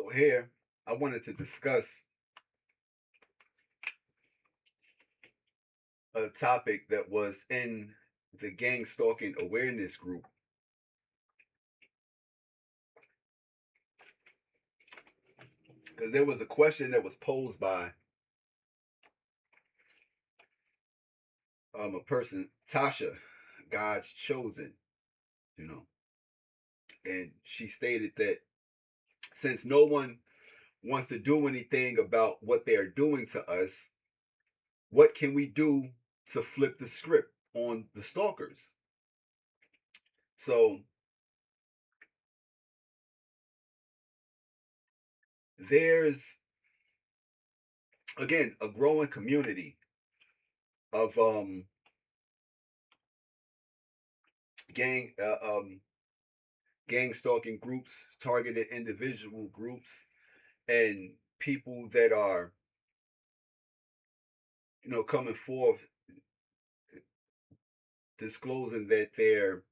So here, I wanted to discuss a topic that was in the gang stalking awareness group. Because there was a question that was posed by a person, Tasha, God's chosen, you know, and she stated that since no one wants to do anything about what they are doing to us, what can we do to flip the script on the stalkers? So there's again a growing community of gang gang stalking groups, targeted individual groups, and people that are coming forth disclosing that they're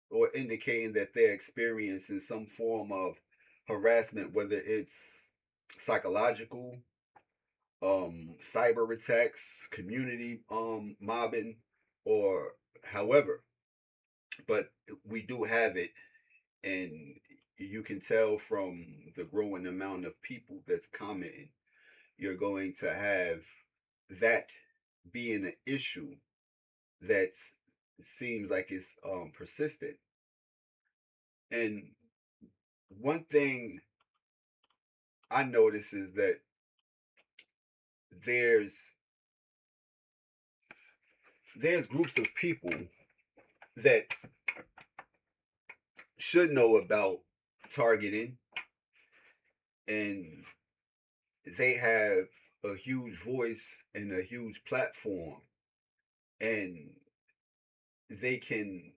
or indicating that they're experiencing some form of harassment, whether it's psychological, cyber attacks, community mobbing, or however. But we do have it, and you can tell from the growing amount of people that's commenting, you're going to have that being an issue that seems like it's persistent. And one thing I notice is that there's there's groups of people that should know about targeting, and they have a huge voice and a huge platform, and they can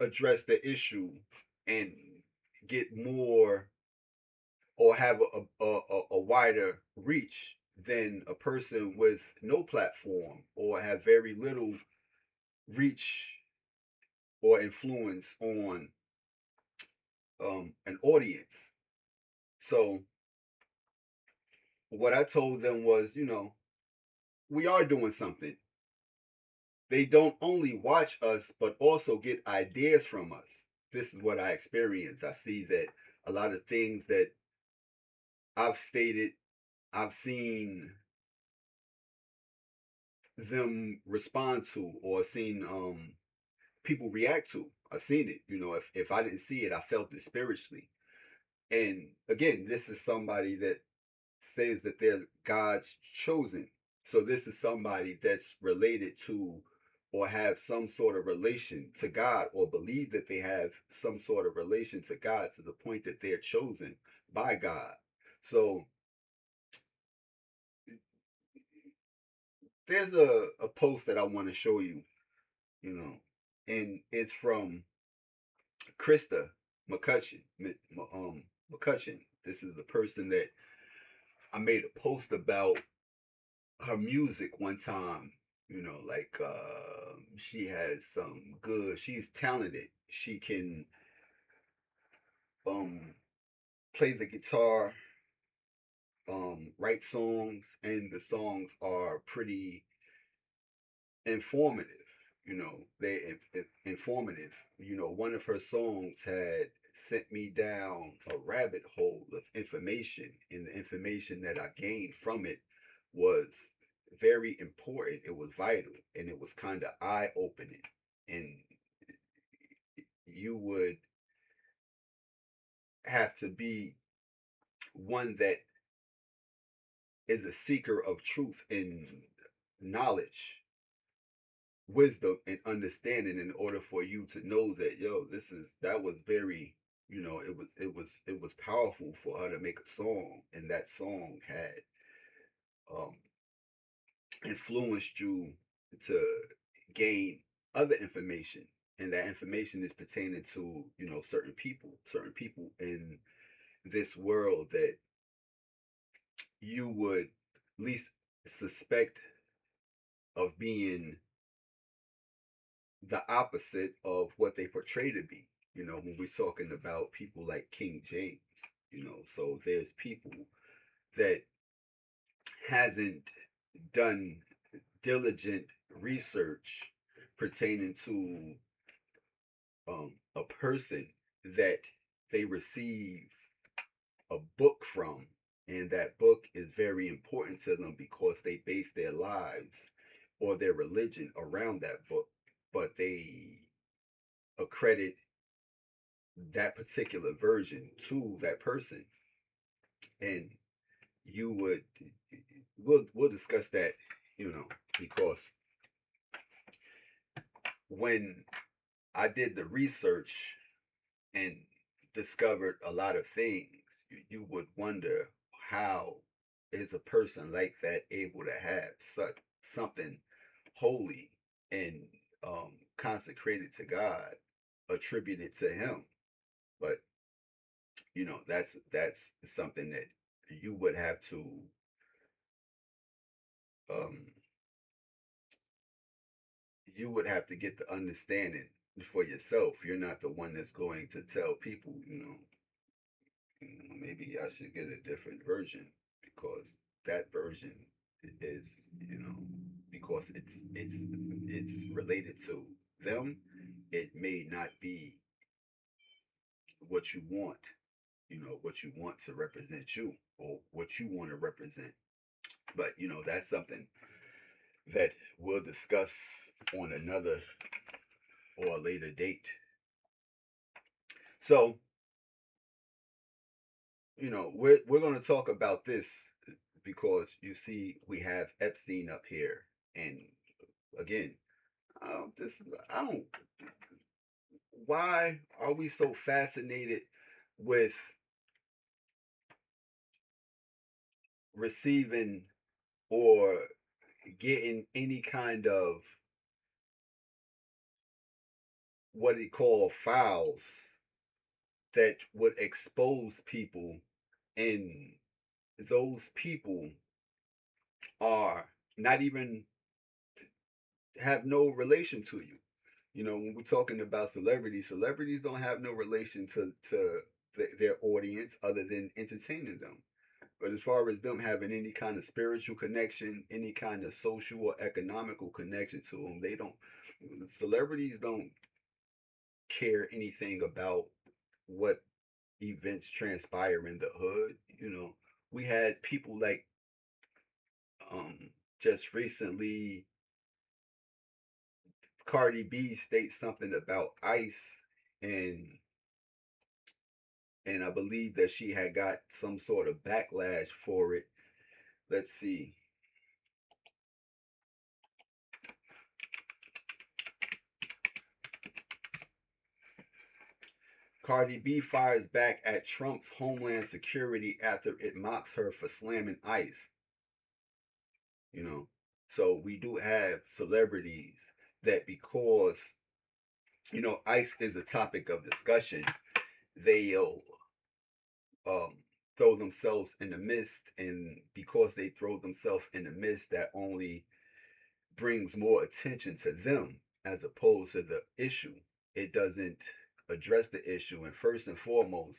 address the issue and get more or have a wider reach than a person with no platform or have very little reach or influence on an audience. So what I told them was, we are doing something. They don't only watch us, but also get ideas from us. This is what I experience. I see that a lot of things that I've stated, I've seen them respond to or seen people react to. I've seen it. If I didn't see it, I felt it spiritually. And again, this is somebody that says that they're God's chosen. So this is somebody that's related to or have some sort of relation to God or believe that they have some sort of relation to God to the point that they're chosen by God. So there's a post that I want to show you, you know, and it's from Krista McCutcheon. McCutcheon. This is the person that I made a post about her music one time. Like she has some good. She's talented. She can um play the guitar, write songs, and the songs are pretty informative. Informative. One of her songs had sent me down a rabbit hole of information, and the information that I gained from it was very important. It was vital, and it was kind of eye opening. And you would have to be one that is a seeker of truth and knowledge, wisdom and understanding in order for you to know that, that was very, it was powerful for her to make a song, and that song had um influenced you to gain other information, and that information is pertaining to certain people in this world that you would least suspect of being the opposite of what they portray to be. When we're talking about people like King James, so there's people that hasn't done diligent research pertaining to a person that they receive a book from, and that book is very important to them because they base their lives or their religion around that book, but they accredit that particular version to that person. And you would we'll discuss that, because when I did the research and discovered a lot of things, you would wonder, how is a person like that able to have such something holy and consecrated to God attributed to him. But that's something that you would have to um, get the understanding for yourself. You're not the one that's going to tell people, maybe I should get a different version because that version is, you know, because it's related to them. It may not be what you want, what you want to represent you or what you want to represent. But that's something that we'll discuss on another or a later date. So, we're going to talk about this because you see we have Epstein up here, and again, this I don't. Why are we so fascinated with receiving or getting any kind of what they call files that would expose people, and those people are not even have no relation to you. When we're talking about celebrities don't have no relation to their audience other than entertaining them. But as far as them having any kind of spiritual connection, any kind of social or economical connection to them, they don't. Celebrities don't care anything about what events transpire in the hood. We had people like just recently, Cardi B states something about ICE, and I believe that she had got some sort of backlash for it. Let's see. Cardi B fires back at Trump's Homeland Security after it mocks her for slamming ICE. You know, so we do have celebrities that, because ICE is a topic of discussion, they'll um, throw themselves in the mist, and because they throw themselves in the mist, that only brings more attention to them as opposed to the issue. It doesn't address the issue, and first and foremost,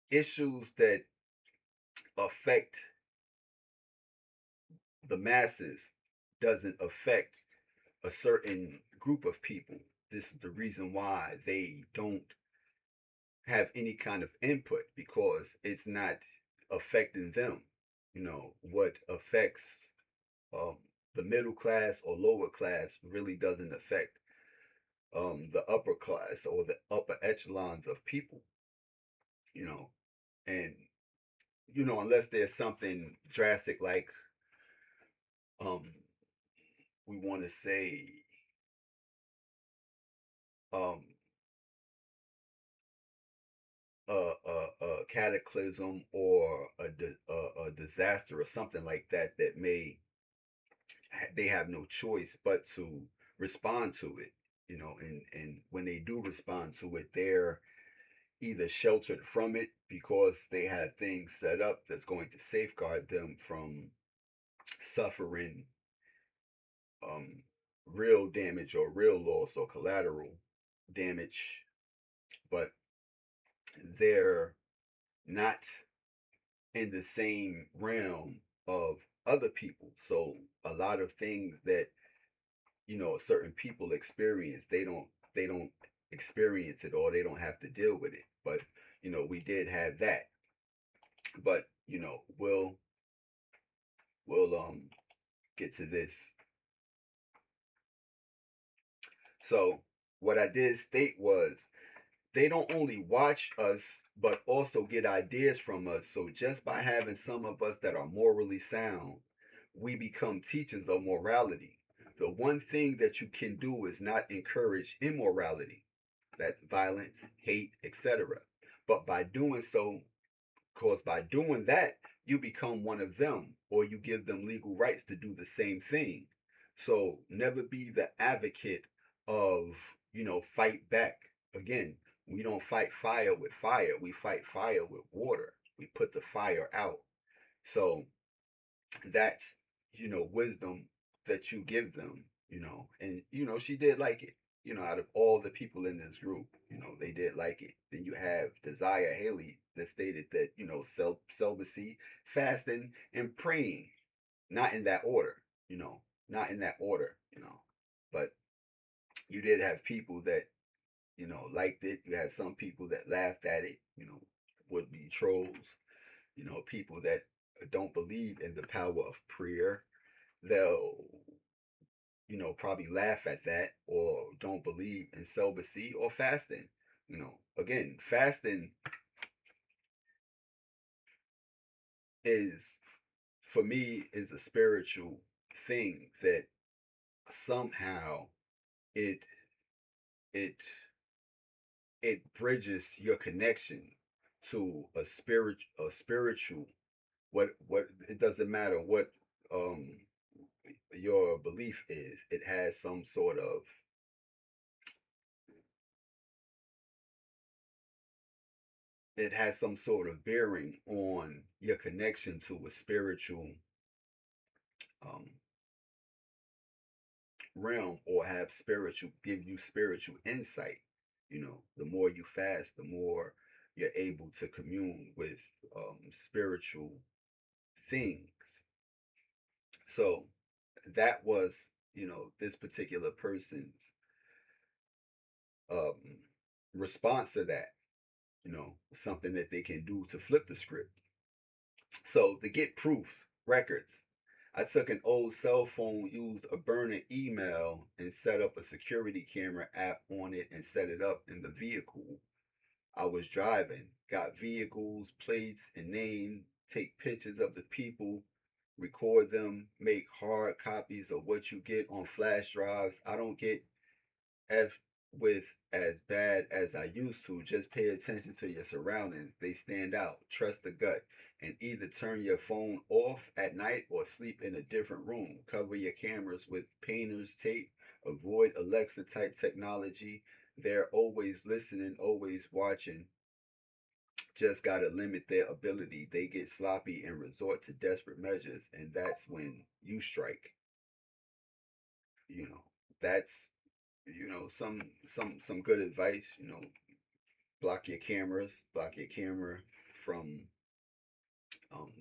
issues that affect the masses doesn't affect a certain group of people. This is the reason why they don't have any kind of input, because it's not affecting them. What affects um, the middle class or lower class really doesn't affect the upper class or the upper echelons of people. You know, and unless there's something drastic like um, we want to say um, a cataclysm or a disaster or something like that, that may they have no choice but to respond to it. And when they do respond to it, they're either sheltered from it because they have things set up that's going to safeguard them from suffering um, real damage or real loss or collateral damage, but they're not in the same realm of other people. So a lot of things that certain people experience, they don't experience it, or they don't have to deal with it. But we did have that. But we'll get to this. So what I did state was, they don't only watch us, but also get ideas from us. So just by having some of us that are morally sound, we become teachers of morality. The one thing that you can do is not encourage immorality, that's violence, hate, etc. But by doing so, because by doing that, you become one of them, or you give them legal rights to do the same thing. So never be the advocate of, fight back. Again, we don't fight fire with fire. We fight fire with water. We put the fire out. So that's wisdom that you give them, and she did like it. Out of all the people in this group, they did like it. Then you have Desire Haley that stated that celibacy, fasting, and praying, not in that order, not in that order, but you did have people that liked it. You had some people that laughed at it, would be trolls, people that don't believe in the power of prayer. They'll probably laugh at that, or don't believe in celibacy or fasting. Again, fasting is, for me, is a spiritual thing that somehow it it it bridges your connection to a spiritual, what it doesn't matter what um your belief is. It has some sort of, bearing on your connection to a spiritual um, realm, or give you spiritual insight. The more you fast, the more you're able to commune with spiritual things. So that was, this particular person's um, response to that. Something that they can do to flip the script. So to get proof, records. I took an old cell phone, used a burner email, and set up a security camera app on it and set it up in the vehicle I was driving. Got vehicles, plates, and name, take pictures of the people, record them, make hard copies of what you get on flash drives. I don't get F with as bad as I used to. Just pay attention to your surroundings. They stand out. Trust the gut. And either turn your phone off at night or sleep in a different room. Cover your cameras with painter's tape. Avoid Alexa type technology. They're always listening, always watching. Just got to limit their ability. They get sloppy and resort to desperate measures. And that's when you strike. You know, that's some good advice. Block your cameras, block your camera from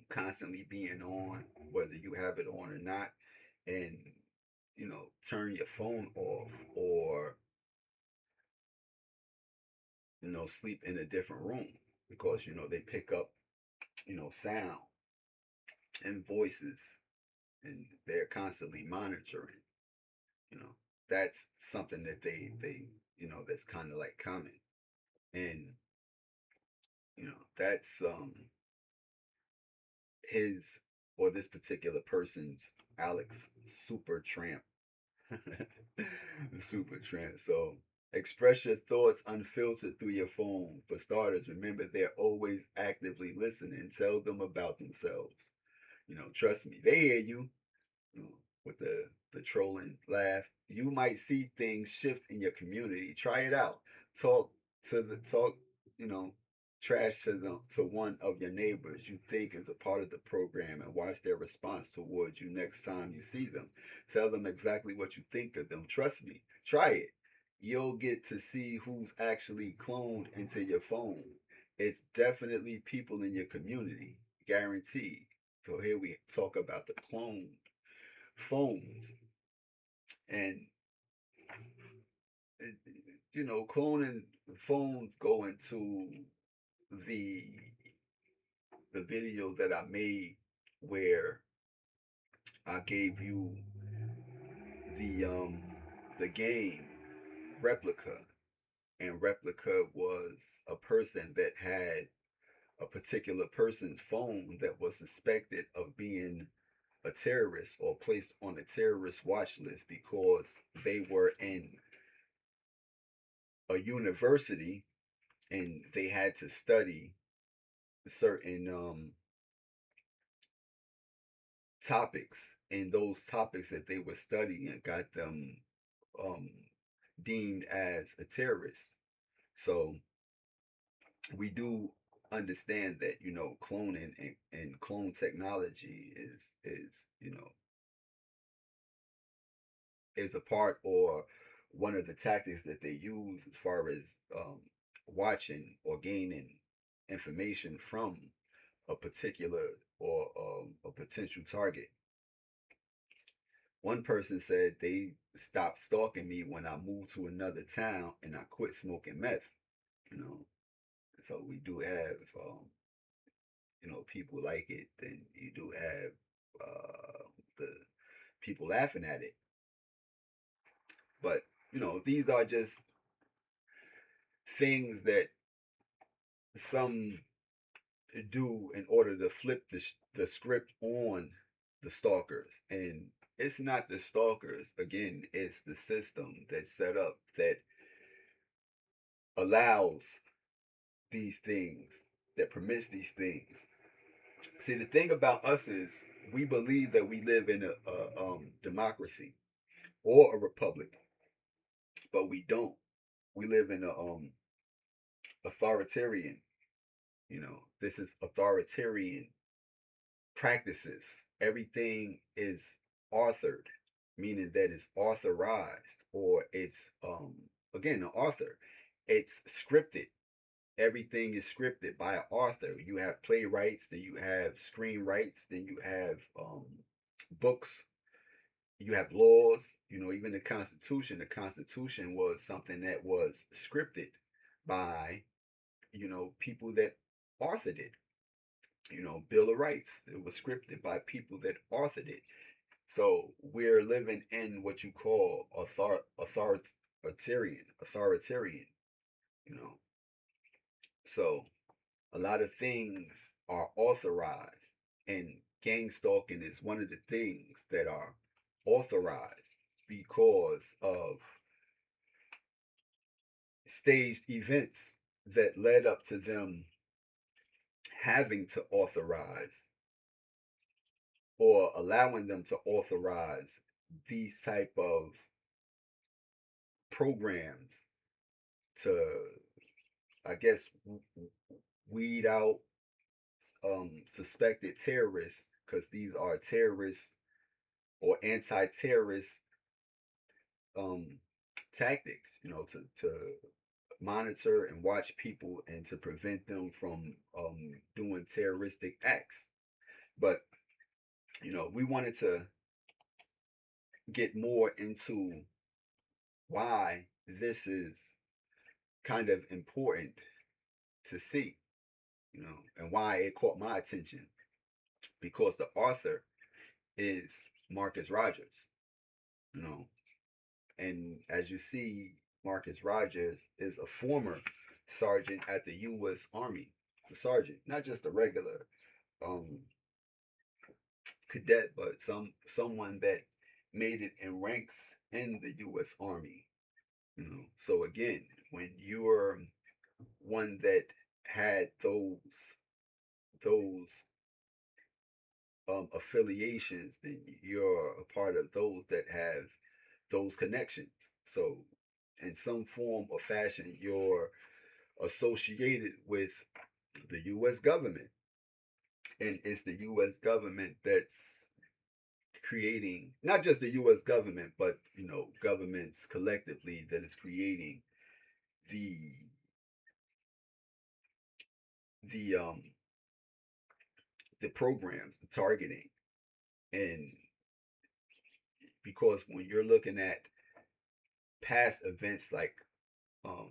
constantly being on, whether you have it on or not, and turn your phone off, or sleep in a different room, because they pick up sound and voices, and they're constantly monitoring. you know that's something that they that's kind of like common. And that's his, or this particular person's, Alex Super Tramp. Super Tramp. So express your thoughts unfiltered through your phone. For starters, remember they're always actively listening. Tell them about themselves. Trust me, they hear you. With the trolling laugh. You might see things shift in your community. Try it out. Talk talk, you know, trash to one of your neighbors you think is a part of the program, and watch their response towards you next time you see them. Tell them exactly what you think of them. Trust me. Try it. you'll get to see who's actually cloned into your phone. It's definitely people in your community, guaranteed. So here we talk about the cloned phones, and cloning phones go into the the video that I made where I gave you the the game replica, and replica was a person that had a particular person's phone that was suspected of being a terrorist or placed on a terrorist watch list because they were in a university and they had to study certain topics, and those topics that they were studying got them um, deemed as a terrorist. So we do understand that cloning and clone technology is you know is a part or one of the tactics that they use as far as um, watching or gaining information from a particular or a potential target. One person said they stopped stalking me when I moved to another town and I quit smoking meth. You know, so we do have people like it. Then you do have the people laughing at it. But these are just things that some do in order to flip the script on the stalkers. And it's not the stalkers, again, it's the system that's set up that allows these things, that permits these things. See, the thing about us is we believe that we live in a democracy or a republic, but we don't. We live in a authoritarian. This is authoritarian practices. Everything is authored, meaning that it's authorized or it's again an author. It's scripted. Everything is scripted by an author. You have playwrights, then you have screenwrites, then you have books, you have laws. Even the Constitution. The Constitution was something that was scripted by people that authored it. Bill of Rights. It was scripted by people that authored it. So we're living in what you call authoritarian. You know, so a lot of things are authorized, and gang stalking is one of the things that are authorized because of staged events that led up to them having to authorize or allowing them to authorize these type of programs to, I guess, weed out suspected terrorists, because these are terrorist or anti-terrorist um, tactics, to monitor and watch people and to prevent them from doing terroristic acts. But we wanted to get more into why this is kind of important to see, and why it caught my attention, because the author is Marcus Rogers, you know, and as you see, Marcus Rogers is a former sergeant at the U.S. Army, a sergeant, not just a regular um, cadet, but someone that made it in ranks in the U.S. Army. So again, when you're one that had those affiliations, then you're a part of those that have those connections. So, in some form or fashion, you're associated with the U.S. government, and it's the U.S. government that's creating not just the U.S. government, but governments collectively that is creating the the um the programs, the targeting, and because when you're looking at past events like um,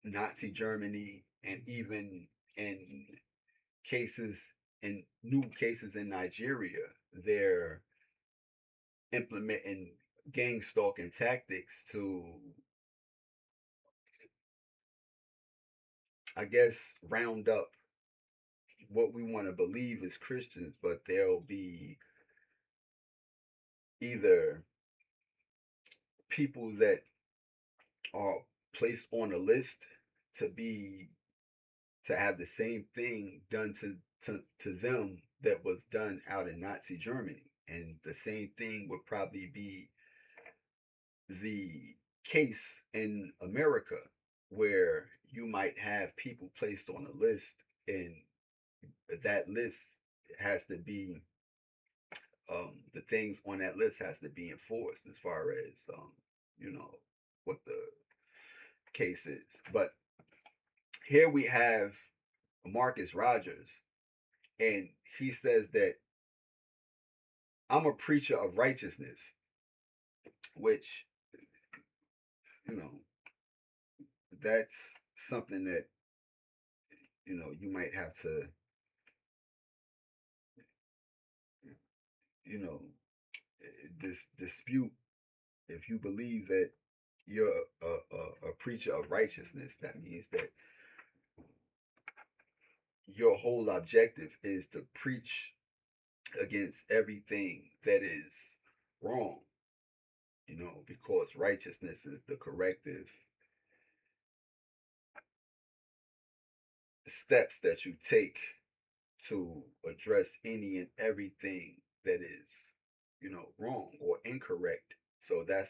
Nazi Germany, and even in cases in new cases in Nigeria, they're implementing gang stalking tactics to, I guess, round up what we want to believe as Christians, but there'll be either people that are placed on a list to be to have the same thing done to them that was done out in Nazi Germany. And the same thing would probably be the case in America, where you might have people placed on a list, and that list has to be, the things on that list has to be enforced as far as, you know, what the case is. But here we have Marcus Rogers, and he says that I'm a preacher of righteousness, which, you know, that's something that, you might have to, you know, dispute if you believe that you're a preacher of righteousness. That means that your whole objective is to preach against everything that is wrong, because righteousness is the corrective steps that you take to address any and everything that is, wrong or incorrect. So that's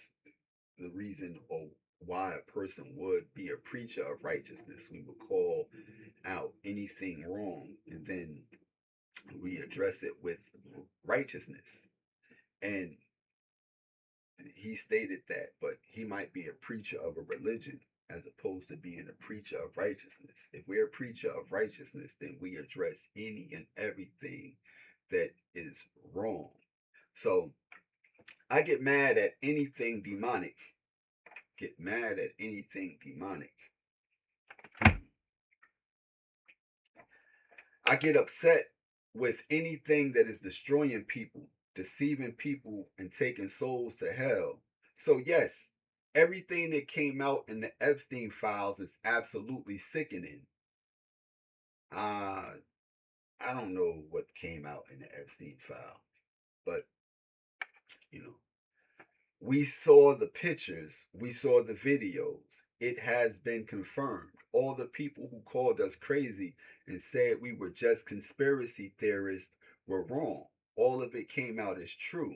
the reason or why a person would be a preacher of righteousness. We would call out anything wrong, and then we address it with righteousness. And he stated that, but he might be a preacher of a religion as opposed to being a preacher of righteousness. If we're a preacher of righteousness, then we address any and everything that is wrong. So I get mad at anything demonic. Get mad at anything demonic. I get upset with anything that is destroying people, deceiving people, and taking souls to hell. So, yes, everything that came out in the Epstein files is absolutely sickening. Uh, I don't know what came out in the Epstein file, but, you know, we saw the pictures, we saw the videos. It has been confirmed. All the people who called us crazy and said we were just conspiracy theorists were wrong. All of it came out as true.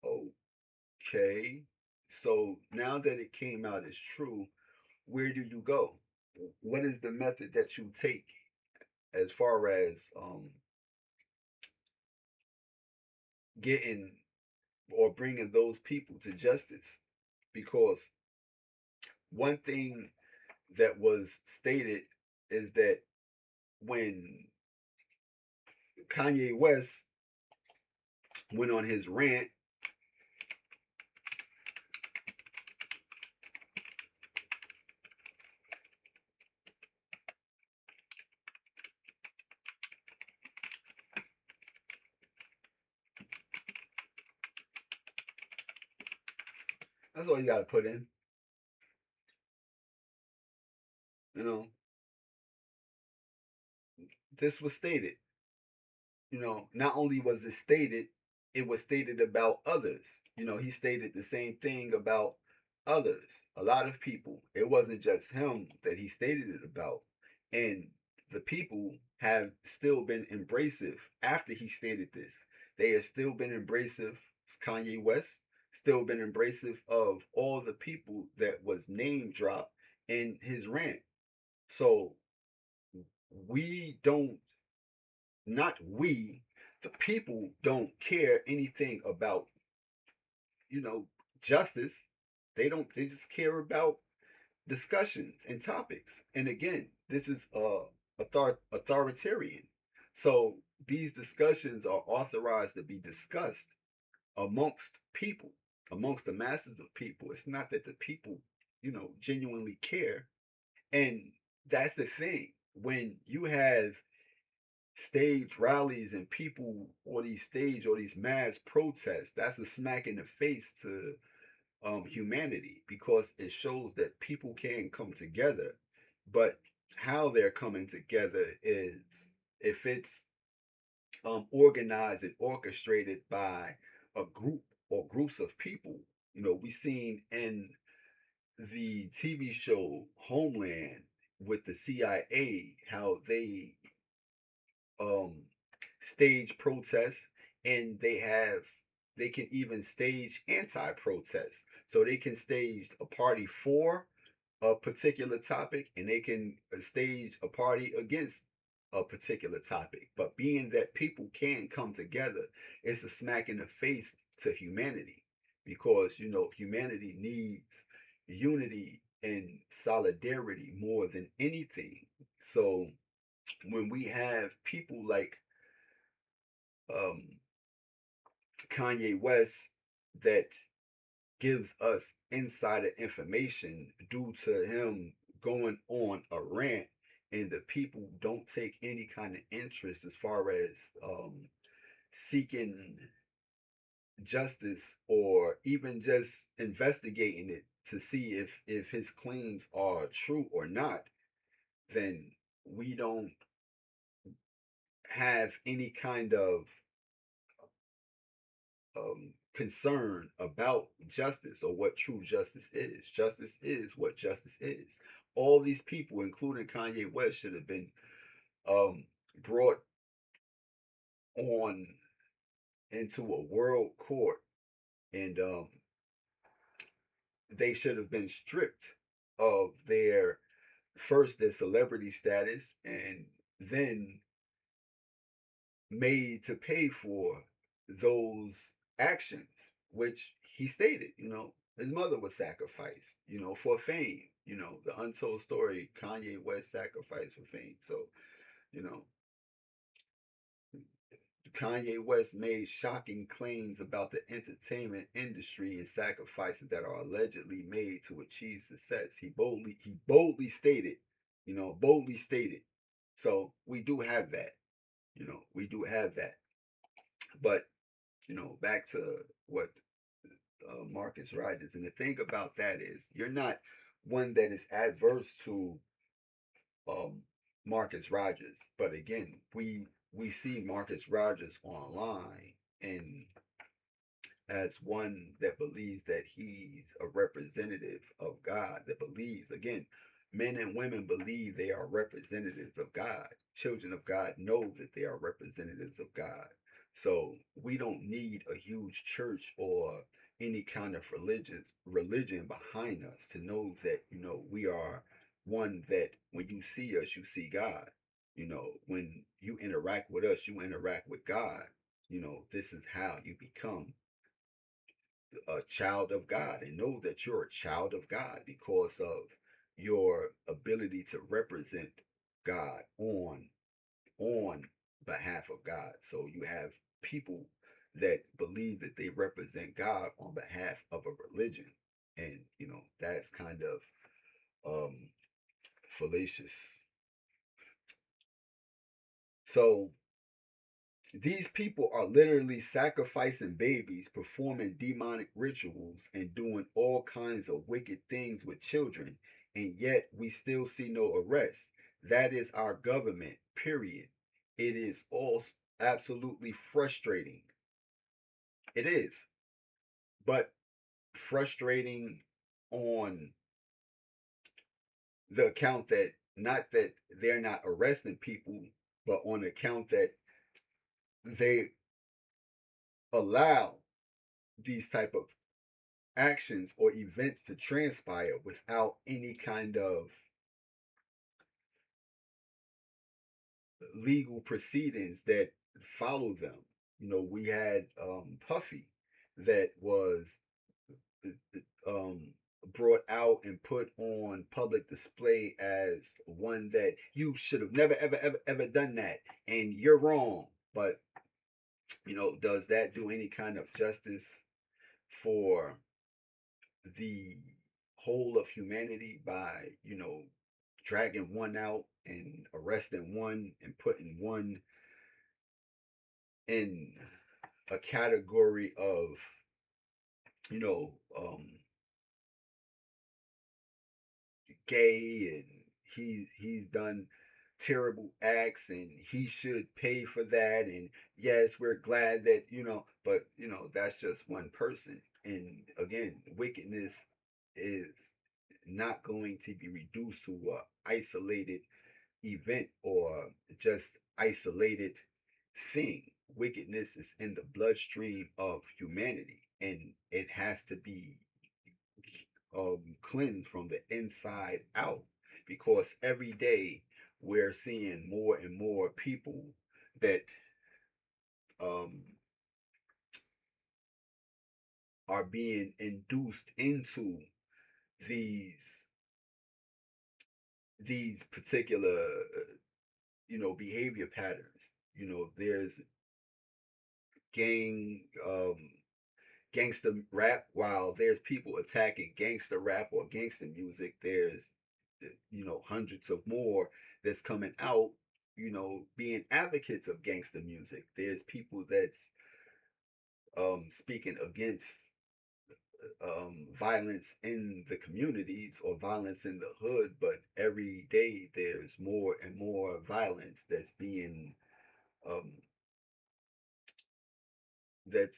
Okay. So now that it came out as true, where do you go? What is the method that you take as far as getting or bringing those people to justice? Because one thing that was stated is that when Kanye West went on his rant, that's all you got to put in. You know, this was stated. Not only was it was stated about others. He stated the same thing about others. A lot of people. It wasn't just him that he stated it about. And the people have still been embracive after he stated this. They have still been embracive of Kanye West, still been embracive of all the people that was name dropped in his rant. So we don't, not we, the people don't care anything about, you know, justice. They don't. They just care about discussions and topics. And again, this is authoritarian. So these discussions are authorized to be discussed amongst people, amongst the masses of people. It's not that the people, genuinely care. And that's the thing. When you have stage rallies and people or these stage or these mass protests, that's a smack in the face to humanity, because it shows that people can come together. But how they're coming together is, if it's organized and orchestrated by a group or groups of people. We seen in the TV show Homeland with the CIA how they um, stage protests, and they can even stage anti-protests. So they can stage a party for a particular topic, and they can stage a party against a particular topic. But being that people can come together, it's a smack in the face to humanity, because humanity needs unity and solidarity more than anything. So when we have people like um, Kanye West that gives us insider information due to him going on a rant, and the people don't take any kind of interest as far as seeking justice, or even just investigating it to see if his claims are true or not, then we don't have any kind of concern about justice, or what true justice is. Justice is what justice is. All these people, including Kanye West, should have been um, brought on into a world court, and they should have been stripped of their celebrity status, and then made to pay for those actions, which he stated. His mother was sacrificed, for fame. The untold story, Kanye West sacrificed for fame. So, you know, Kanye West made shocking claims about the entertainment industry and sacrifices that are allegedly made to achieve success. He boldly stated, boldly stated. So we do have that. We do have that. But back to what Marcus Rogers. And the thing about that is, you're not one that is adverse to um, Marcus Rogers. But again, we see Marcus Rogers online, and as one that believes that he's a representative of God, that believes, again, men and women believe they are representatives of God. Children of God know that they are representatives of God. So we don't need a huge church or any kind of religion behind us to know that, we are one that when you see us, you see God. When you interact with us, you interact with God. This is how you become a child of God, and know that you're a child of God because of your ability to represent God on behalf of God. So you have people that believe that they represent God on behalf of a religion, and that's kind of um fallacious. So these people are literally sacrificing babies, performing demonic rituals, and doing all kinds of wicked things with children, and yet we still see no arrest. That is our government, period. It is all absolutely frustrating. It is. But frustrating on the account that, not that they're not arresting people, but on account that they allow these type of actions or events to transpire without any kind of legal proceedings that follow them. We had Puffy that was um, brought out and put on public display as one that you should have never, ever, ever, ever done that, and you're wrong. But does that do any kind of justice for the whole of humanity by dragging one out and arresting one and putting one in a category of you know gay, and he's done terrible acts and he should pay for that, and yes, we're glad that but that's just one person. And again, wickedness is not going to be reduced to a isolated event or just isolated thing. Wickedness is in the bloodstream of humanity, and it has to be cleansed from the inside out, because every day we're seeing more and more people that um, are being induced into these these particular behavior patterns. There's gang gangster rap. While there's people attacking gangster rap or gangster music, there's hundreds of more that's coming out being advocates of gangster music. There's people that's speaking against violence in the communities or violence in the hood, but every day there's more and more violence um, that's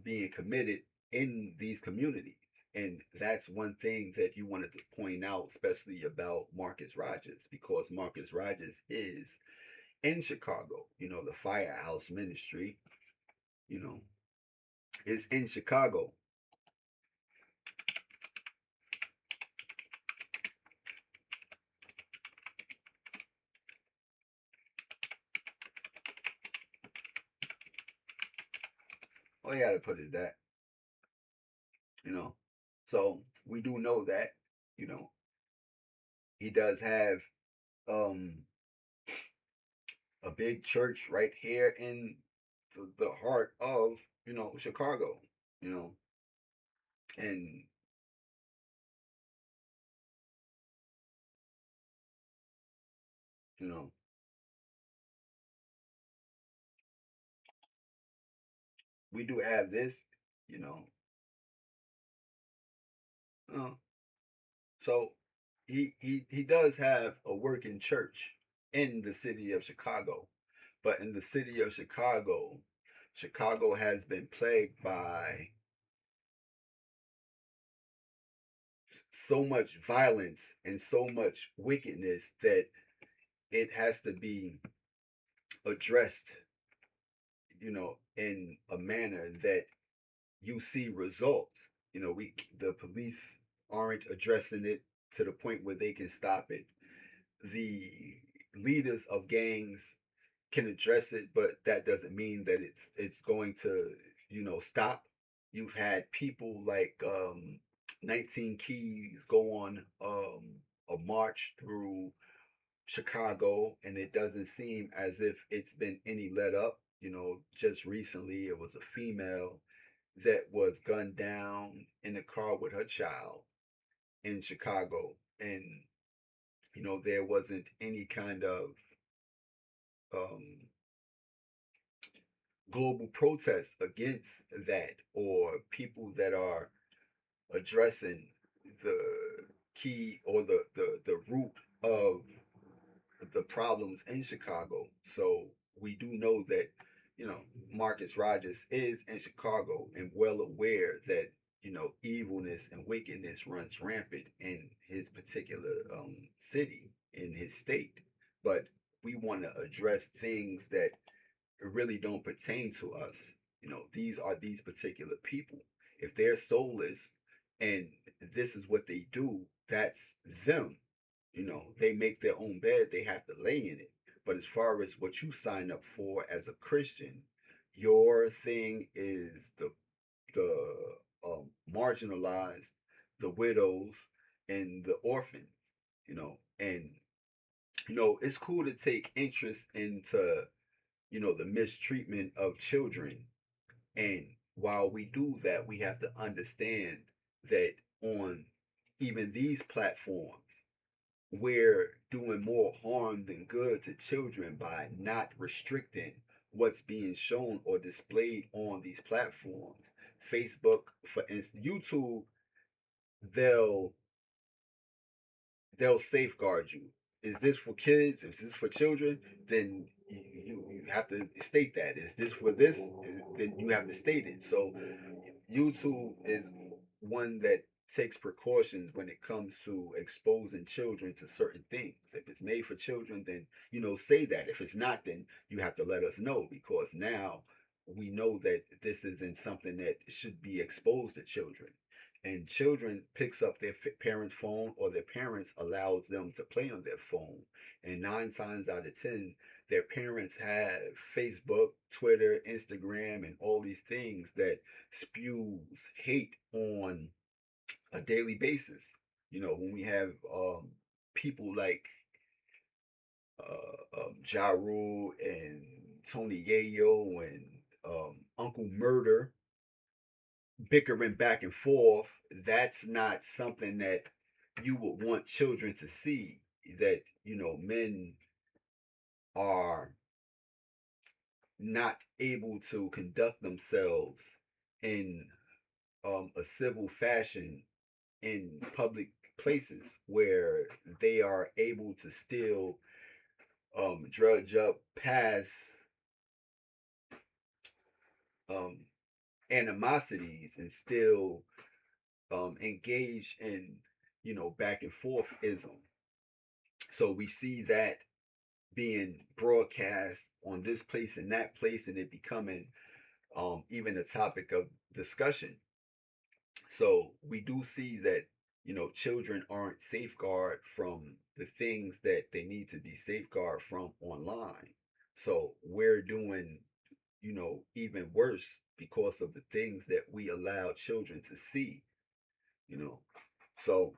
being committed in these communities. And that's one thing that you wanted to point out, especially about Marcus Rogers, because Marcus Rogers is in Chicago. The Firehouse Ministry, you know, is in Chicago. All you gotta put is that, you know. So we do know that, you know, he does have um a big church right here in the heart of, Chicago, you know, and you know, we do have this, you know. Uh, so he does have a working church in the city of Chicago, but in the city of Chicago, Chicago has been plagued by so much violence and so much wickedness that it has to be addressed, in a manner that you see results. The police aren't addressing it to the point where they can stop it. The leaders of gangs can address it, but that doesn't mean that it's going to stop. You've had people like 19 Keys go on a march through Chicago, and it doesn't seem as if it's been any let up. Just recently it was a female that was gunned down in a car with her child in Chicago, and there wasn't any kind of um, global protest against that, or people that are addressing the key or the root of the problems in Chicago. So we do know that, Marcus Rogers is in Chicago and well aware that, evilness and wickedness runs rampant in his particular city, in his state. But we want to address things that really don't pertain to us. These are these particular people. If they're soulless and this is what they do, that's them. They make their own bed, they have to lay in it. But as far as what you sign up for as a Christian, your thing is the marginalized, the widows, and the orphans. And it's cool to take interest into the mistreatment of children. And while we do that, we have to understand that on even these platforms, we're doing more harm than good to children by not restricting what's being shown or displayed on these platforms. Facebook, for instance, YouTube, they'll they'll safeguard you. Is this for kids? Is this for children? Then you have to state that. Is this for this? Then you have to state it. So YouTube is one that takes precautions when it comes to exposing children to certain things. If it's made for children, then say that. If it's not, then you have to let us know, because now we know that this isn't something that should be exposed to children. And children picks up their parents' phone, or their parents allows them to play on their phone. And 9 times out of 10, their parents have Facebook, Twitter, Instagram, and all these things that spews hate on a daily basis. When we have people like Ja Rule and Tony Yayo and Uncle Murder bickering back and forth, that's not something that you would want children to see. That men are not able to conduct themselves in a civil fashion in public places, where they are able to still drudge up past um, animosities and still engage in back and forth ism. So we see that being broadcast on this place and that place, and it becoming even a topic of discussion. So we do see that children aren't safeguarded from the things that they need to be safeguarded from online. So we're doing even worse because of the things that we allow children to see. you know so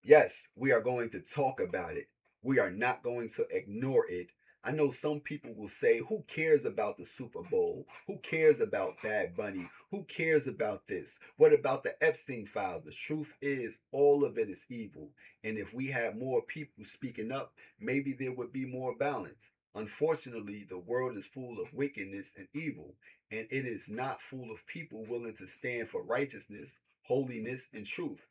yes, we are going to talk about it. We are not going to ignore it. I know some people will say, who cares about the Super Bowl? Who cares about Bad Bunny? Who cares about this? What about the Epstein files? The truth is, all of it is evil. And if we had more people speaking up, maybe there would be more balance. Unfortunately, the world is full of wickedness and evil, and it is not full of people willing to stand for righteousness, holiness, and truth.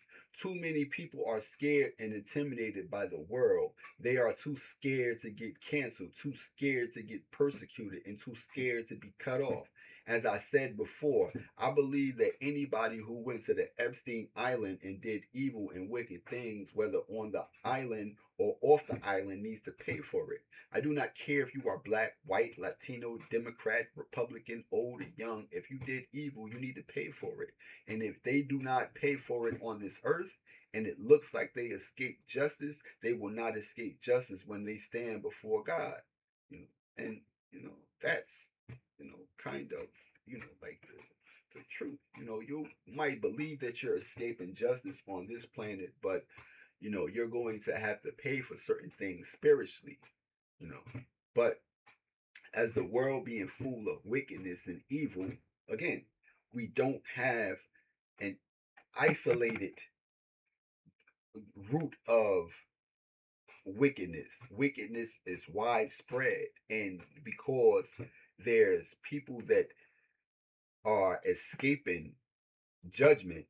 Too many people are scared and intimidated by the world. They are too scared to get canceled, too scared to get persecuted, and too scared to be cut off. As I said before, I believe that anybody who went to the Epstein Island and did evil and wicked things, whether on the island or off the island, needs to pay for it. I do not care if you are black, white, Latino, Democrat, Republican, old or young. If you did evil, you need to pay for it. And if they do not pay for it on this earth, and it looks like they escape justice, they will not escape justice when they stand before God. You know, and that's kind of like the truth. You might believe that you're escaping justice on this planet, but you're going to have to pay for certain things spiritually. You know, but as the world being full of wickedness and evil, again, we don't have an isolated root of wickedness. Wickedness is widespread, and because there's people that are escaping judgment,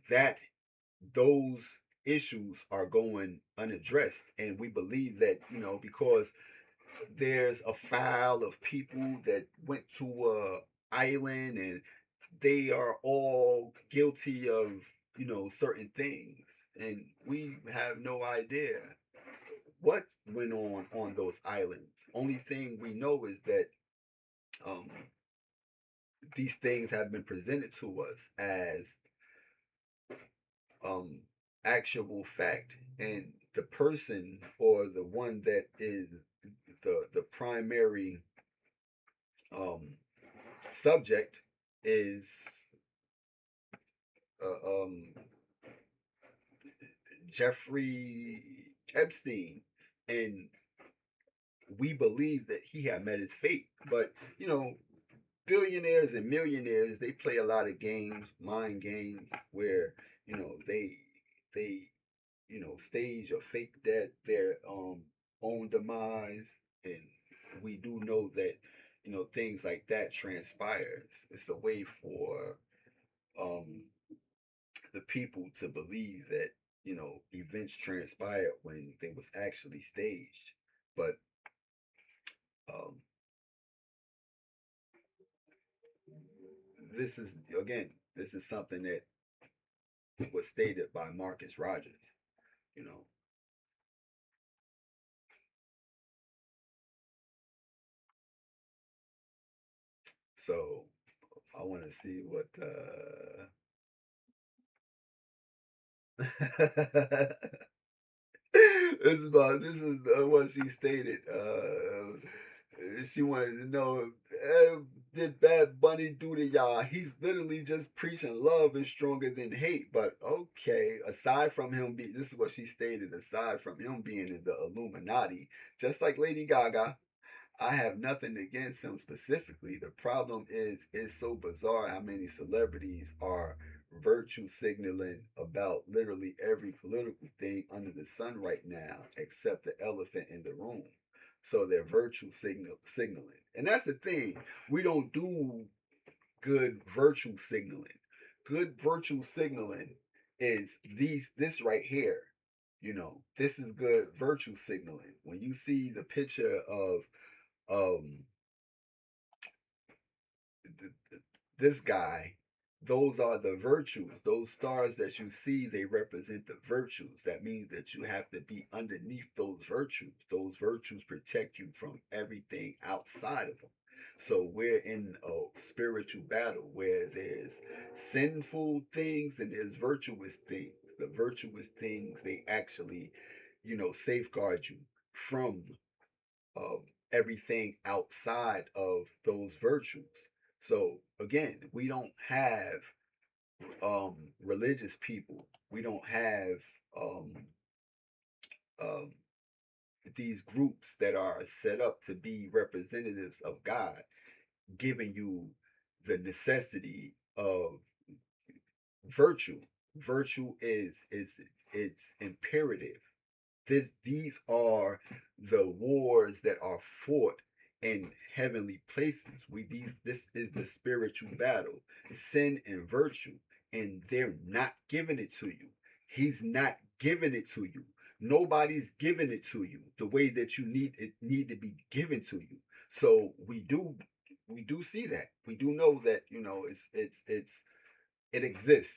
that those issues are going unaddressed. And we believe that because there's a file of people that went to a island, and they are all guilty of certain things, and we have no idea what went on those islands. Only thing we know is that um, these things have been presented to us um, actual fact, and the person or the one that is the primary um, subject is uh, um, Jeffrey Epstein, and we believe that he had met his fate. But billionaires and millionaires, they play a lot of games, mind games, where they stage or fake their own demise, and we do know that things like that transpires. It's a way for um the people to believe that events transpired when they was actually staged. But um this is again, this is something that was stated by Marcus Rogers. You know, so I want to see what. This is what she stated. She wanted to know, did Bad Bunny do to y'all? He's literally just preaching love is stronger than hate. But okay, aside from him being, this is what she stated. Aside from him being in the Illuminati, just like Lady Gaga, I have nothing against him specifically. The problem is it's so bizarre how many celebrities are virtue signaling about literally every political thing under the sun right now, except the elephant in the room. So they're signaling. And that's the thing. We don't do good virtue signaling. Good virtue signaling is this right here. This is good virtue signaling. When you see the picture of um this guy, those are the virtues. Those stars that you see, they represent the virtues. That means that you have to be underneath those virtues. Those virtues protect you from everything outside of them. So we're in a spiritual battle where there's sinful things and there's virtuous things. The virtuous things, they actually, safeguard you from um, everything outside of those virtues. So again, we don't have religious people. We don't have um, um, these groups that are set up to be representatives of God, giving you the necessity of virtue. Virtue is it's imperative. These are the wars that are fought in heavenly places. This is the spiritual battle, sin and virtue, and they're not giving it to you. He's not giving it to you. Nobody's giving it to you the way that you need to be given to you. So we do see that. We do know that it exists.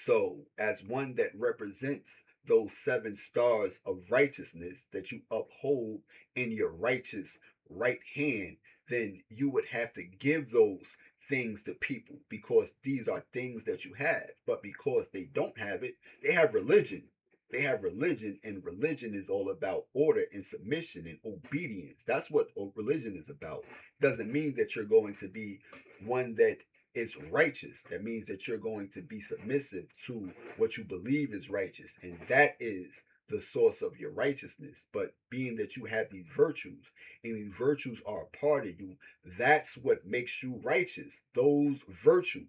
So, as one that represents those seven stars of righteousness that you uphold in your righteous right hand, then you would have to give those things to people because these are things that you have. But because they don't have it, they have religion. They have religion, and religion is all about order and submission and obedience. That's what religion is about. Doesn't mean that you're going to be one that is righteous. That means that you're going to be submissive to what you believe is righteous, and that is the source of your righteousness. But being that you have these virtues, and these virtues are a part of you, that's what makes you righteous. Those virtues.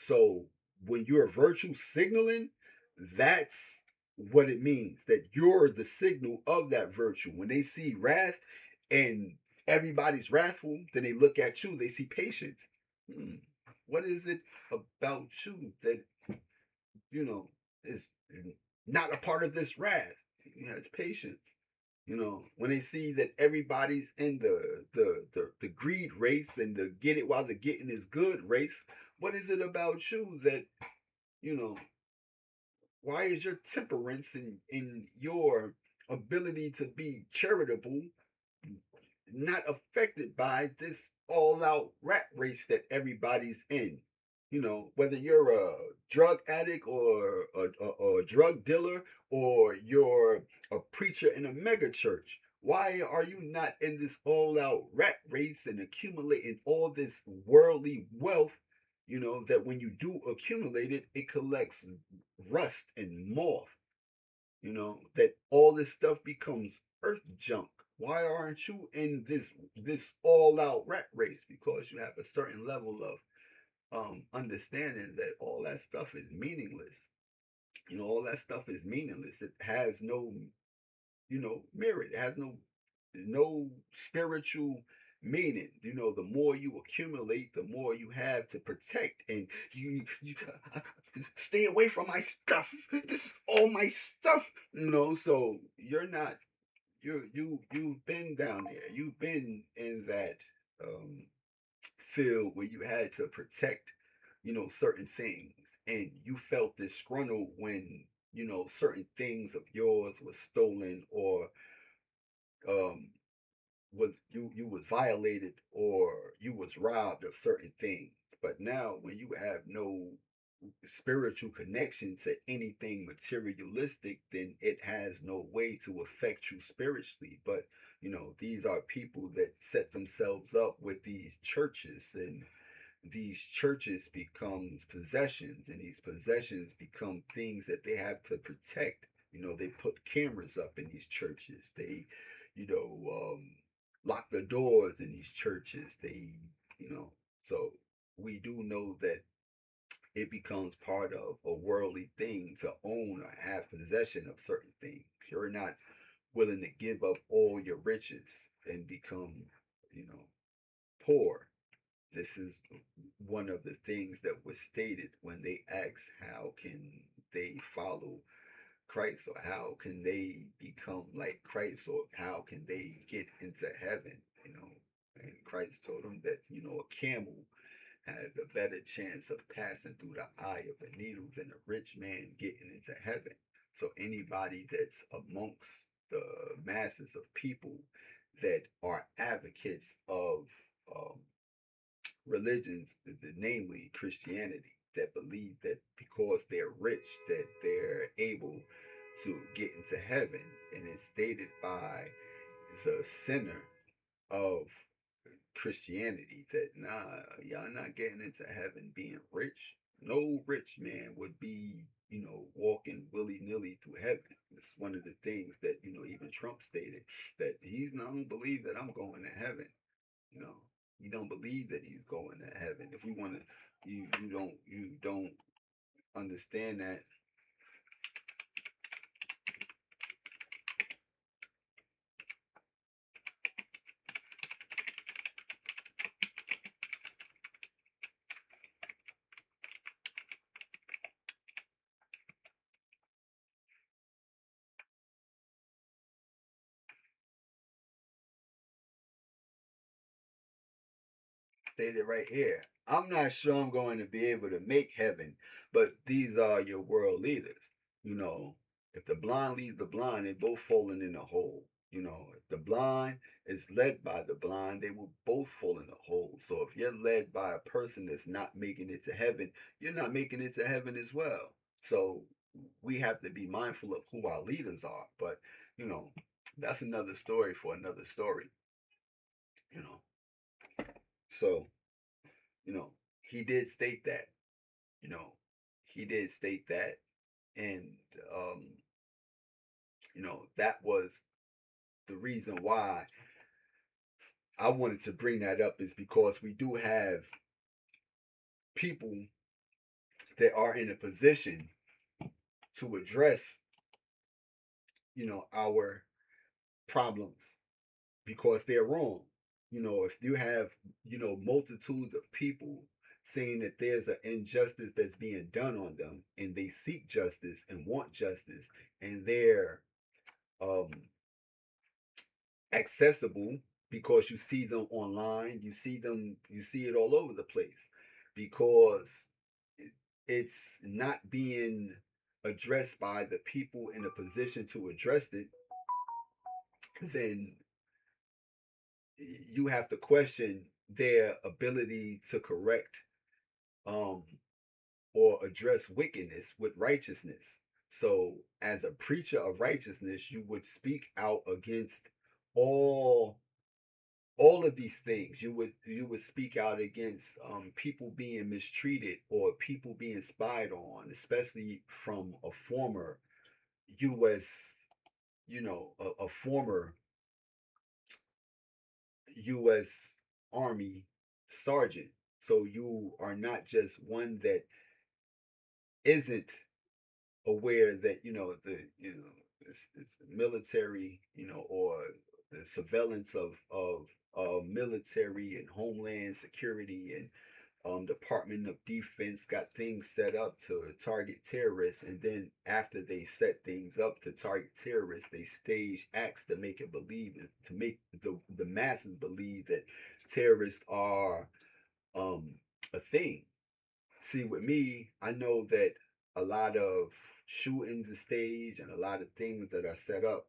So when you're virtue signaling, that's what it means, that you're the signal of that virtue. When they see wrath and everybody's wrathful, then they look at you, they see patience. Hmm. What is it about you that is not a part of this wrath? It's patience. When they see that everybody's in the greed race and the get it while the getting is good race, what is it about you that you know? Why is your temperance and your ability to be charitable not affected by this all out rat race that everybody's in? whether you're a drug addict or a drug dealer, or you're a preacher in a mega church, why are you not in this all out rat race and accumulating all this worldly wealth? That when you do accumulate it, it collects rust and moth, that all this stuff becomes earth junk. Why aren't you in this all out rat race? Because you have a certain level of understanding that all that stuff is meaningless. All that stuff is meaningless. It has no, merit. It has no spiritual meaning. The more you accumulate, the more you have to protect, and you stay away from my stuff. This is all my stuff. So you're not you've been down there. You've been in that um field where you had to protect, certain things, and you felt disgruntled when, certain things of yours was stolen, or um was you was violated, or you was robbed of certain things. But now when you have no spiritual connection to anything materialistic, then it has no way to affect you spiritually. But these are people that set themselves up with these churches, and these churches becomes possessions, and these possessions become things that they have to protect. They put cameras up in these churches. They, lock the doors in these churches. They, you know, so we do know that it becomes part of a worldly thing to own or have possession of certain things. You're not willing to give up all your riches and become, you know, poor. This is one of the things that was stated when they asked how can they follow Christ, or how can they become like Christ, or how can they get into heaven, and Christ told them that, a camel has a better chance of passing through the eye of a needle than a rich man getting into heaven. So anybody that's amongst the masses of people that are advocates of um, religions, namely Christianity, that believe that because they're rich, that they're able to get into heaven, and it's stated by the center of Christianity that, nah, y'all not getting into heaven being rich. No rich man would be, walking willy nilly to heaven. It's one of the things that, even Trump stated, that he's not gonna believe that I'm going to heaven. You know, you don't believe that he's going to heaven. If we want to, you don't understand that. Stated right here. I'm not sure I'm going to be able to make heaven, but these are your world leaders. You know, if the blind leads the blind, they both falling in a hole. If the blind is led by the blind, they will both fall in a hole. So if you're led by a person that's not making it to heaven, you're not making it to heaven as well. So we have to be mindful of who our leaders are. But, you know, that's another story for another story, you know. So, you know, he did state that, you know, he did state that. And, um, that was the reason why I wanted to bring that up, is because we do have people that are in a position to address, our problems, because they're wrong. If you have, multitudes of people saying that there's an injustice that's being done on them, and they seek justice and want justice, and they're um, accessible, because you see them online, you see it all over the place, because it's not being addressed by the people in a position to address it, then you have to question their ability to correct or address wickedness with righteousness. So, as a preacher of righteousness, you would speak out against all all of these things. You would speak out against people being mistreated or people being spied on, especially from a former U.S. A former U.S. Army sergeant. So you are not just one that isn't aware that it's military, or the surveillance of military and homeland security and Department of Defense got things set up to target terrorists, and then after they set things up to target terrorists, they stage acts to make it believe, to make the masses believe that terrorists are um, a thing. See, with me, I know that a lot of shootings are staged, and a lot of things that are set up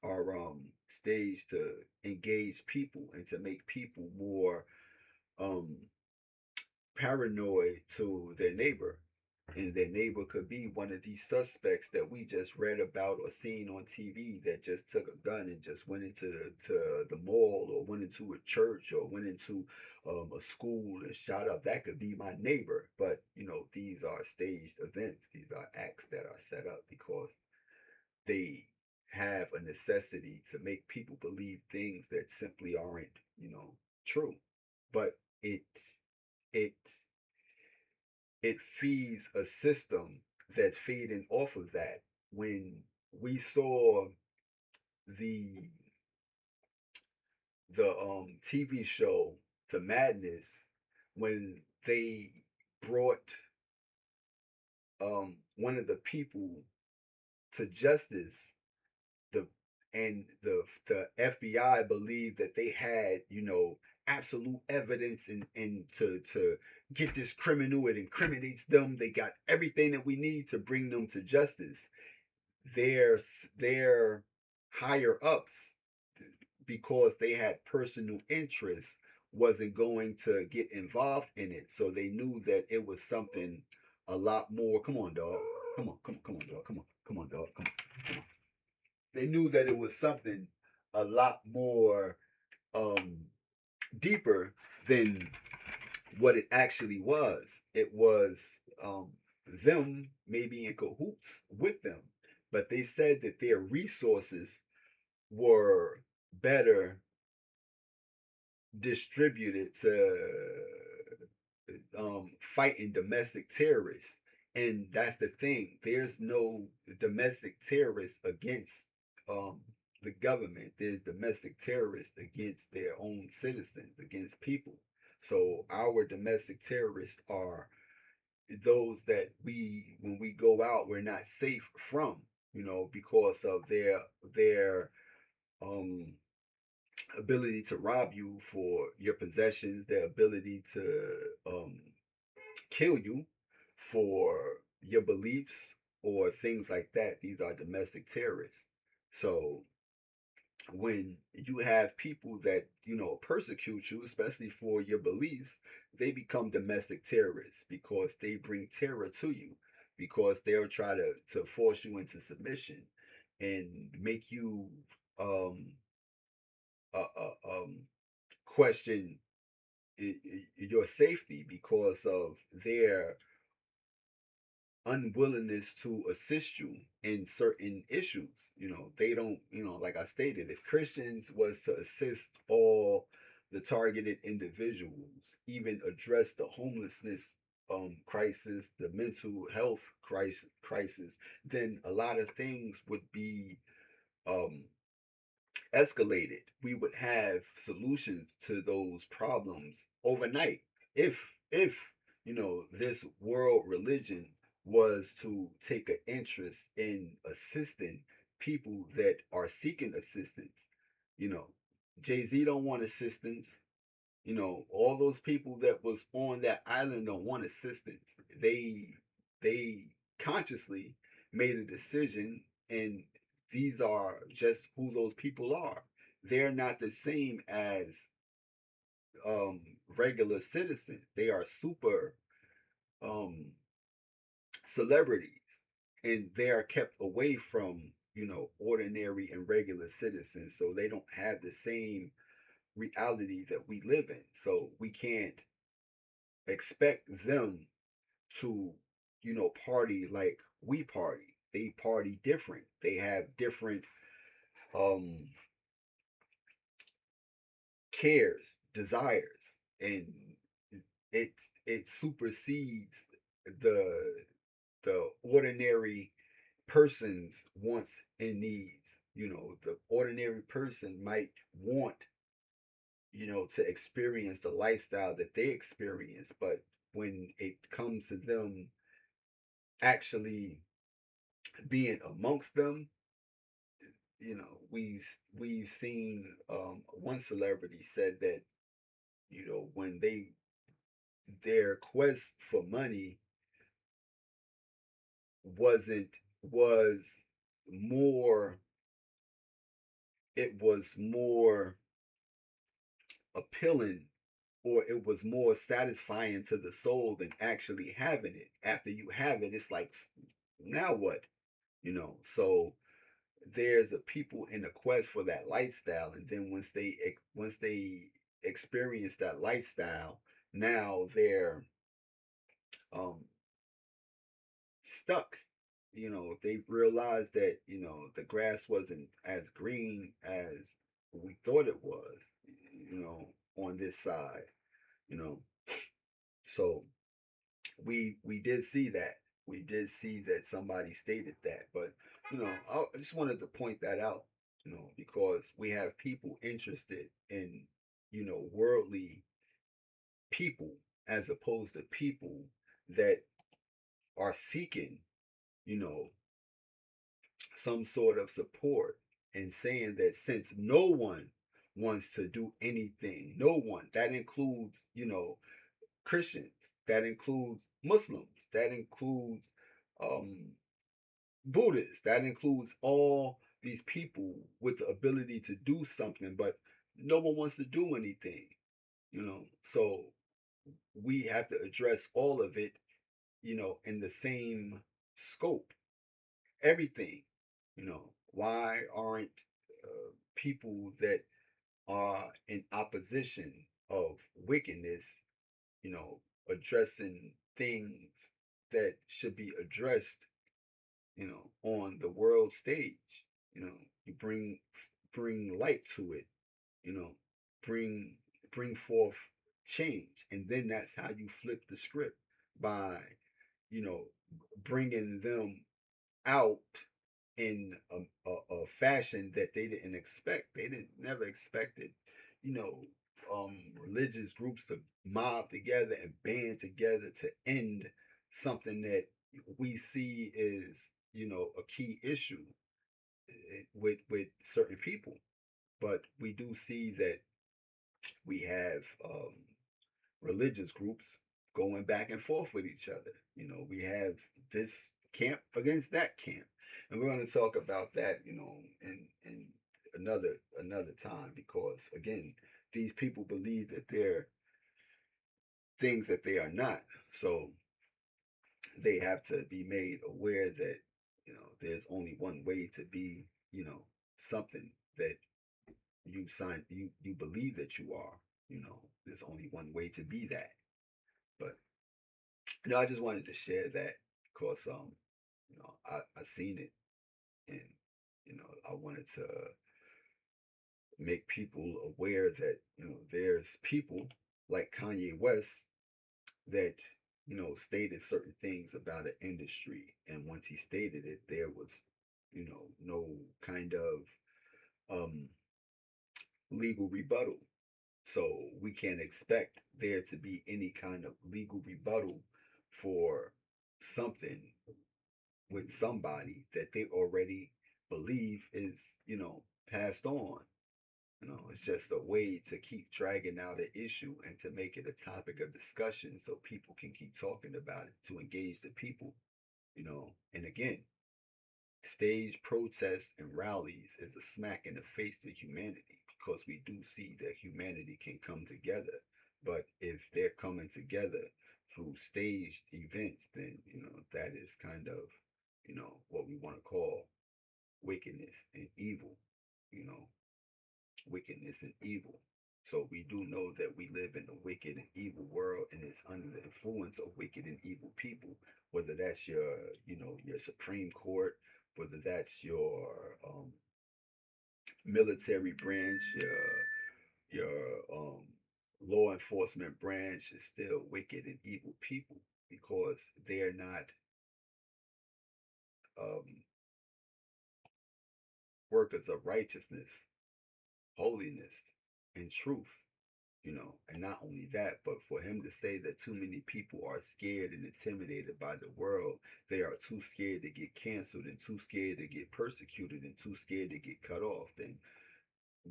are staged to engage people and to make people more um, paranoid to their neighbor. And their neighbor could be one of these suspects that we just read about or seen on TV that just took a gun and just went into the mall or went into a church or went into a school and shot up. That could be my neighbor. But, these are staged events. These are acts that are set up because they have a necessity to make people believe things that simply aren't, true. But it it feeds a system that's feeding off of that. When we saw the TV show The Madness, when they brought one of the people to justice, the the FBI believed that they had, absolute evidence, and to get this criminal, it incriminates them. They got everything that we need to bring them to justice. Their higher ups, because they had personal interest, wasn't going to get involved in it. So they knew that it was something a lot more. Come on, dog. Come on, dog. Come on, dog. Come on. They knew that it was something a lot more um, deeper than what it actually was. It was um, them maybe in cahoots with them, but they said that their resources were better distributed to fighting domestic terrorists. And that's the thing. There's no domestic terrorists against um, the government. There's domestic terrorists against their own citizens, against people. So our domestic terrorists are those that when we go out, we're not safe from, because of their um, ability to rob you for your possessions, their ability to kill you for your beliefs or things like that. These are domestic terrorists. So when you have people that persecute you, especially for your beliefs, they become domestic terrorists because they bring terror to you, because they'll try to force you into submission and make you um question your safety because of their unwillingness to assist you in certain issues. They don't, like I stated, if Christians was to assist all the targeted individuals, even address the homelessness crisis, the mental health crisis, then a lot of things would be um, escalated. We would have solutions to those problems overnight if if this world religion was to take an interest in assisting people that are seeking assistance. You know, Jay-Z don't want assistance. All those people that was on that island don't want assistance. They consciously made a decision, and these are just who those people are. They're not the same as regular citizens. They are super. um, celebrities, and they are kept away from ordinary and regular citizens, so they don't have the same reality that we live in. So we can't expect them to party like we party. They party different. They have different um cares, desires, and it it supersedes the ordinary person's wants and needs. The ordinary person might want to experience the lifestyle that they experience, but when it comes to them actually being amongst them, we've seen one celebrity said that when their quest for money wasn't was more it was more appealing, or it was more satisfying to the soul than actually having it. After you have it, it's like, now what? So there's a people in a quest for that lifestyle, and then once they experience that lifestyle, now they're um stuck. They realized that the grass wasn't as green as we thought it was, you know on this side. you know so we did see that. We did see that somebody stated that. But I just wanted to point that out, because we have people interested in worldly people, as opposed to people that are seeking you know some sort of support, and saying that since no one wants to do anything, no one, that includes Christians, that includes Muslims, that includes um, Buddhists, that includes all these people with the ability to do something, but no one wants to do anything, you know. So we have to address all of it, in the same scope. Everything, Why aren't people that are in opposition of wickedness, addressing things that should be addressed, on the world stage? You bring light to it, you know, bring bring forth change, and then that's how you flip the script, by you know bringing them out in a fashion that they didn't expect. They didn't never expected, you know, religious groups to mob together and band together to end something that we see is, a key issue with certain people. But we do see that we have religious groups going back and forth with each other. We have this camp against that camp, and we're going to talk about that, in another time, because again, these people believe that they're things that they are not. So they have to be made aware that there's only one way to be, something that you believe that you are. There's only one way to be that. But I just wanted to share that, because I seen it, and I wanted to make people aware that there's people like Kanye West that stated certain things about an industry, and once he stated it, there was no kind of um legal rebuttal. So we can't expect there to be any kind of legal rebuttal for something with somebody that they already believe is, passed on. It's just a way to keep dragging out an issue and to make it a topic of discussion so people can keep talking about it, to engage the people. And again, stage protests and rallies is a smack in the face to humanity, because we do see that humanity can come together. But if they're coming together through staged events, then that is kind of what we want to call wickedness and evil. You know, wickedness and evil. So we do know that we live in a wicked and evil world, and it's under the influence of wicked and evil people. Whether that's your Supreme Court, whether that's your military branch, your law enforcement branch is still wicked and evil people because they're not um, workers of righteousness, holiness, and truth. And not only that, but for him to say that too many people are scared and intimidated by the world, they are too scared to get canceled and too scared to get persecuted and too scared to get cut off, then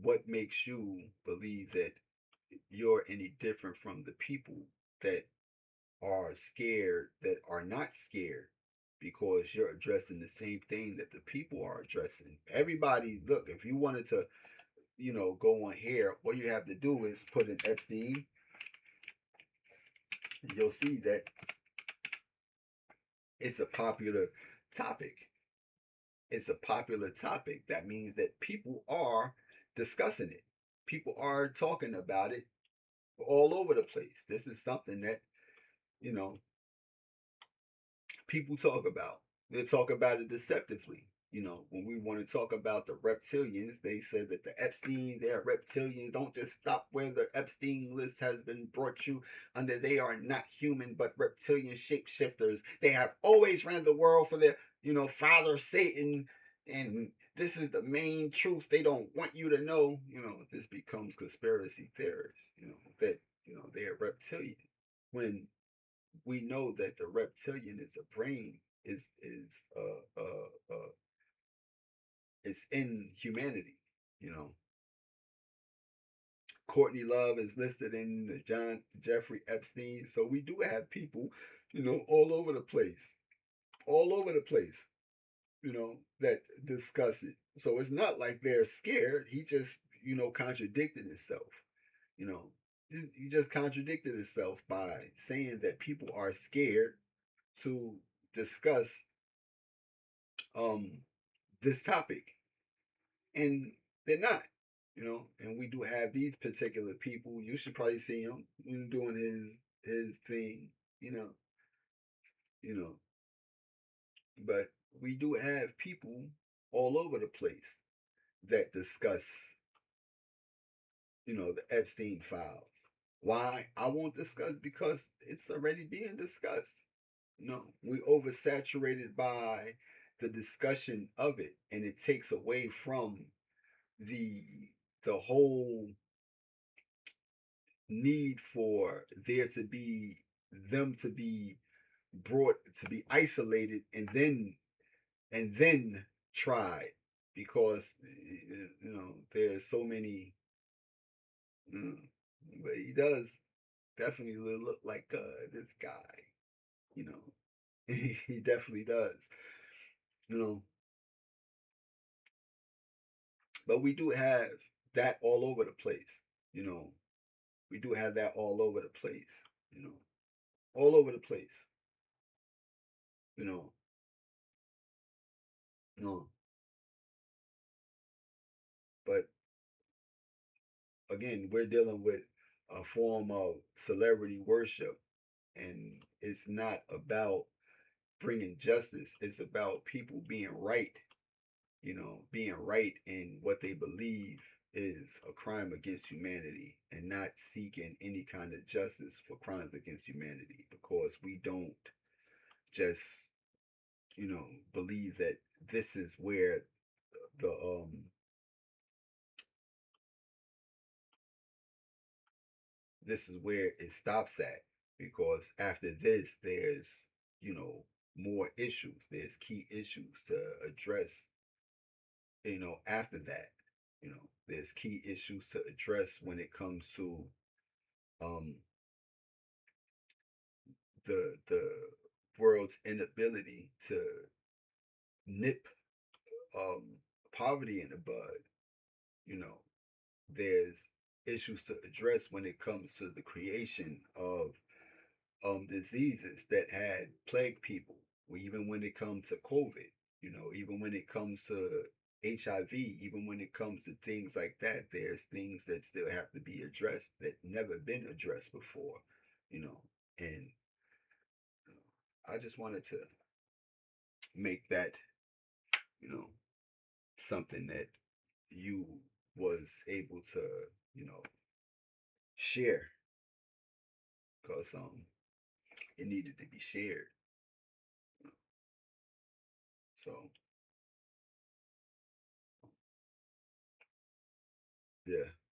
what makes you believe that you're any different from the people that are scared, that are not scared? Because you're addressing the same thing that the people are addressing. Everybody, look, if you wanted to go on here, all you have to do is put in Epstein, and you'll see that it's a popular topic. It's a popular topic. That means that people are discussing it. People are talking about it all over the place. This is something that, you know, people talk about. They talk about it deceptively. When we want to talk about the reptilians, they said that the Epstein, they're reptilians. Don't just stop where the Epstein list has been brought you under. They are not human, but reptilian shapeshifters. They have always ran the world for their, father Satan. And this is the main truth they don't want you to know. This becomes conspiracy theorists, that, they're reptilian. When we know that the reptilian is a brain, is in humanity. You know, Courtney Love is listed in the John Jeffrey Epstein. So we do have people, all over the place, all over the place, that discuss it. So it's not like they're scared. He just, contradicted himself. You know, he just contradicted himself by saying that people are scared to discuss um this topic, and they're not. And we do have these particular people. You should probably see him doing his thing. You know, you know, but we do have people all over the place that discuss, the Epstein files. Why I won't discuss? Because it's already being discussed. We oversaturated by the discussion of it, and it takes away from the the whole need for there to be them to be brought to be isolated and then tried, because there's so many. mm, but he does definitely look like this guy. you know he definitely does. you know but we do have that all over the place. you know we do have that all over the place. you know all over the place. you know no, but again, we're dealing with a form of celebrity worship, and it's not about bringing justice. It's about people being right. Being right in what they believe is a crime against humanity, and not seeking any kind of justice for crimes against humanity, because we don't just believe that this is where the this is where it stops at, because after this there's more issues. There's key issues to address. After that, there's key issues to address when it comes to um the world's inability to nip um poverty in the bud. you know there's issues to address when it comes to the creation of diseases that had plagued people, or even when it comes to COVID, even when it comes to HIV, even when it comes to things like that, there's things that still have to be addressed that never been addressed before, you know. And I just wanted to make that, you know, something that you was able to, you know, share because it needed to be shared. So yeah.